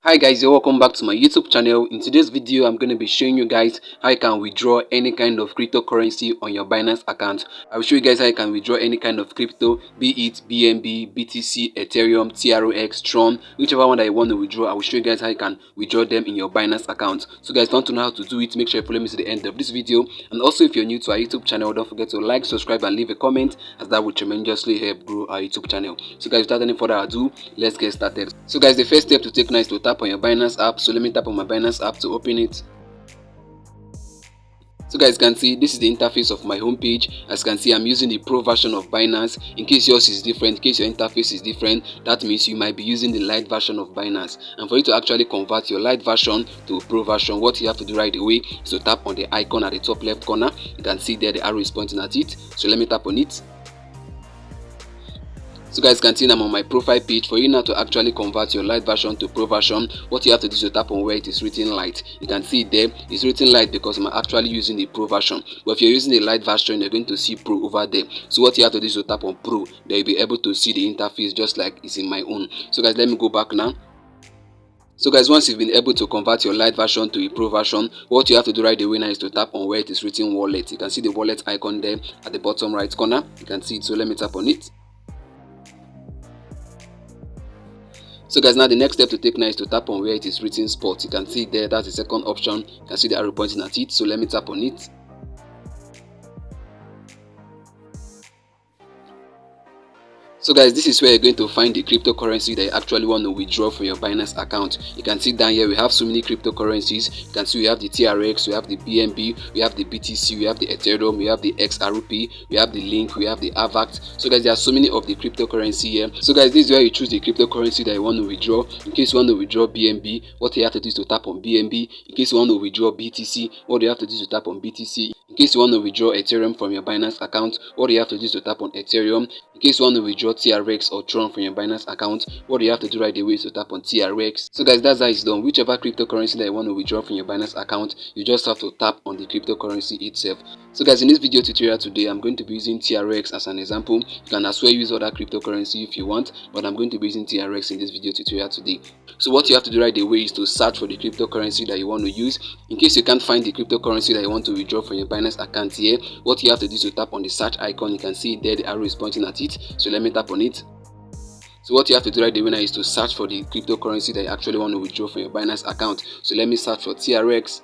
Hi guys, you're welcome back to my YouTube channel. In today's video, I'm going to be showing you guys how you can withdraw any kind of cryptocurrency on your Binance account. I will show you guys how you can withdraw any kind of crypto, be it BNB, BTC, Ethereum, TRX, Tron, whichever one that you want to withdraw. I will show you guys how you can withdraw them in your Binance account. So guys, don't know how to do it, make sure you follow me to the end of this video. And also, if you're new to our YouTube channel, don't forget to like, subscribe and leave a comment, as that will tremendously help grow our YouTube channel. So guys, without any further ado, let's get started. So guys, the first step to take now is to tap on your Binance app. So let me tap on my Binance app to open it. So guys can see this is the interface of my homepage. As you can see, I'm using the pro version of Binance. In case yours is different, in case your interface is different, that means you might be using the light version of Binance. And for you to actually convert your light version to pro version, what you have to do right away is to tap on the icon at the top left corner. You can see there the arrow is pointing at it. So let me tap on it. So guys can see I'm on my profile page. For you now to actually convert your light version to pro version, what you have to do is to tap on where it is written light. You can see there it's written light because I'm actually using the pro version. But if you're using the light version, you're going to see pro over there. So what you have to do is to tap on pro. Then you'll be able to see the interface just like it's in my own. So guys, let me go back now. So guys, once you've been able to convert your light version to a pro version, what you have to do right away now is to tap on where it is written wallet. You can see the wallet icon there at the bottom right corner. You can see it, so let me tap on it. So guys, now the next step to take now is to tap on where it is written spot. You can see there, that's the second option. You can see the arrow pointing at it, so let me tap on it. So guys, this is where you're going to find the cryptocurrency that you actually want to withdraw from your Binance account. You can see down here we have so many cryptocurrencies. You can see we have the TRX, we have the BNB, we have the BTC, we have the Ethereum, we have the XRP, we have the Link, we have the AVAX. So guys, there are so many of the cryptocurrency here. So guys, this is where you choose the cryptocurrency that you want to withdraw. In case you want to withdraw BNB, what you have to do is to tap on BNB. In case you want to withdraw BTC, what you have to do is to tap on BTC. In case you want to withdraw Ethereum from your Binance account, what you have to do is to tap on Ethereum. In case you want to withdraw TRX or Tron from your Binance account, what you have to do right away is to tap on TRX. So guys, that's how it's done. Whichever cryptocurrency that you want to withdraw from your Binance account, you just have to tap on the cryptocurrency itself. So guys, in this video tutorial today, I'm going to be using TRX as an example. You can as well use other cryptocurrency if you want, but I'm going to be using TRX in this video tutorial today. So what you have to do right away is to search for the cryptocurrency that you want to use. In case you can't find the cryptocurrency that you want to withdraw from your Binance account here, what you have to do is to tap on the search icon. You can see there the arrow is pointing at it, so let me tap on it. So what you have to do right away now is to search for the cryptocurrency that you actually want to withdraw from your Binance account. So let me search for TRX.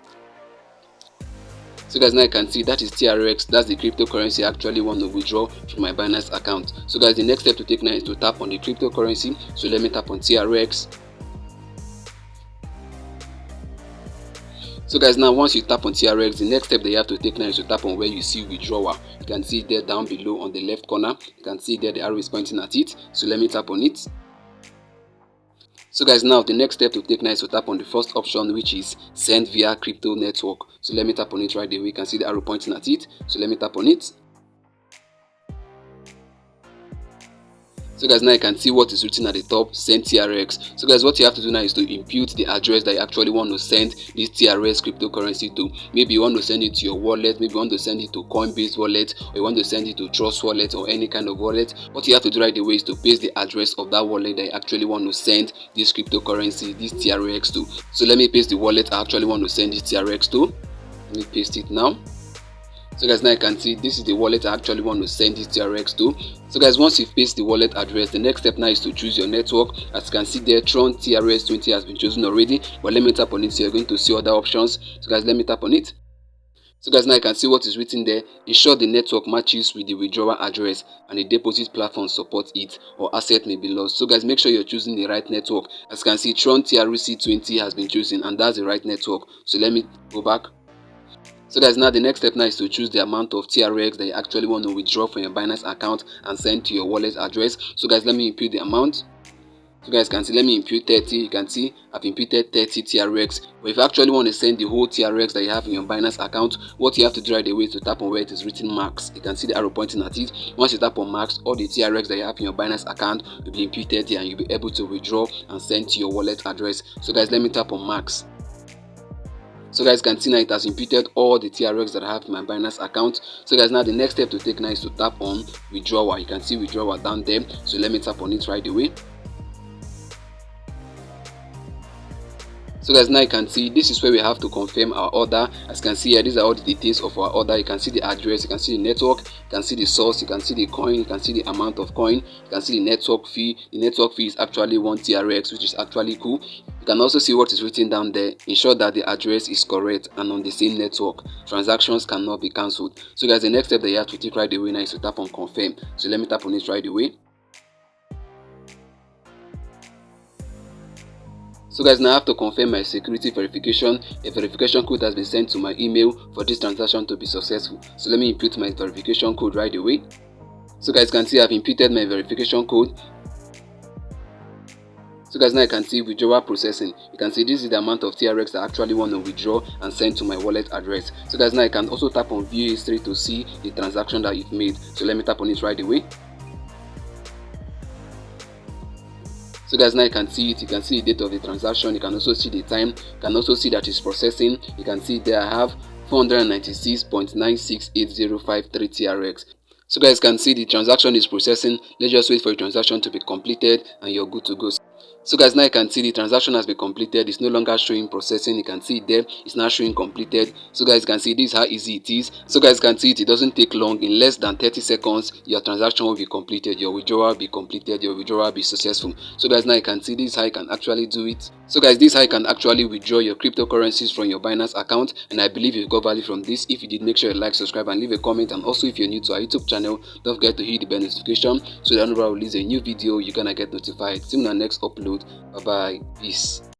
So guys, now you can see that is TRX. That's the cryptocurrency I actually want to withdraw from my Binance account. So guys, the next step to take now is to tap on the cryptocurrency. So let me tap on TRX. So guys, now once you tap on TRX, the next step that you have to take now is to tap on where you see withdrawal. You can see there down below on the left corner. You can see there the arrow is pointing at it. So let me tap on it. So guys, now the next step to take now is to tap on the first option, which is send via crypto network. So let me tap on it right away. You can see the arrow pointing at it. So let me tap on it. So guys, now you can see what is written at the top, send TRX. So guys, what you have to do now is to impute the address that you actually want to send this TRX cryptocurrency to. Maybe you want to send it to your wallet, maybe you want to send it to Coinbase wallet, or you want to send it to Trust wallet or any kind of wallet. What you have to do right away is to paste the address of that wallet that you actually want to send this cryptocurrency, this TRX to. So let me paste the wallet I actually want to send this TRX to. Let me paste it now. So guys, now you can see this is the wallet I actually want to send this TRX to. So guys, once you paste the wallet address, the next step now is to choose your network. As you can see there, Tron TRS20 has been chosen already, but let me tap on it so you're going to see other options. So guys, let me tap on it. So guys, now you can see what is written there. Ensure the network matches with the withdrawal address and the deposit platform support it, or asset may be lost. So guys, make sure you're choosing the right network. As you can see, Tron TRC20 has been chosen and that's the right network. So let me go back. So guys, now the next step now is to choose the amount of TRX that you actually want to withdraw from your Binance account and send to your wallet address. So guys, let me input the amount. So guys can see, let me impute 30. You can see I've imputed 30 TRX. But if you actually want to send the whole TRX that you have in your Binance account, what you have to do right away is to tap on where it is written max. You can see the arrow pointing at it. Once you tap on max, all the TRX that you have in your Binance account will be imputed here and you'll be able to withdraw and send to your wallet address. So guys, let me tap on max. So guys can see now it has imputed all the TRX that I have in my Binance account. So guys, now the next step to take now is to tap on withdrawal. You can see withdrawal down there. So let me tap on it right away. So guys, now you can see this is where we have to confirm our order. As you can see here, these are all the details of our order. You can see the address, you can see the network, you can see the source, you can see the coin, you can see the amount of coin, you can see the network fee. The network fee is actually 1 TRX, which is actually cool. You can also see what is written down there. Ensure that the address is correct and on the same network. Transactions cannot be cancelled. So guys, the next step that you have to take right away now is to tap on confirm. So let me tap on it right away. So guys, now I have to confirm my security verification. A verification code has been sent to my email for this transaction to be successful. So let me input my verification code right away. So guys, can see I've inputted my verification code. So guys, now you can see withdrawal processing. You can see this is the amount of TRX that I actually want to withdraw and send to my wallet address. So guys, now you can also tap on view history to see the transaction that you've made. So let me tap on it right away. So guys, now you can see it. You can see the date of the transaction. You can also see the time. You can also see that it's processing. You can see there I have 496.968053 TRX. So guys can see the transaction is processing. Let's just wait for the transaction to be completed and you're good to go. So guys, now you can see the transaction has been completed. It's no longer showing processing. You can see it there. It's now showing completed. So guys can see this is how easy it is. So guys can see it doesn't take long. In less than 30 seconds, your transaction will be completed. Your withdrawal will be completed. Your withdrawal will be successful. So guys, now you can see this is how you can actually do it. So guys, this is how you can actually withdraw your cryptocurrencies from your Binance account. And I believe you got value from this. If you did, make sure you like, subscribe, and leave a comment. And also, if you're new to our YouTube channel, don't forget to hit the bell notification so that whenever I release a new video, you're gonna get notified. See you in our next upload. Bye bye. Peace.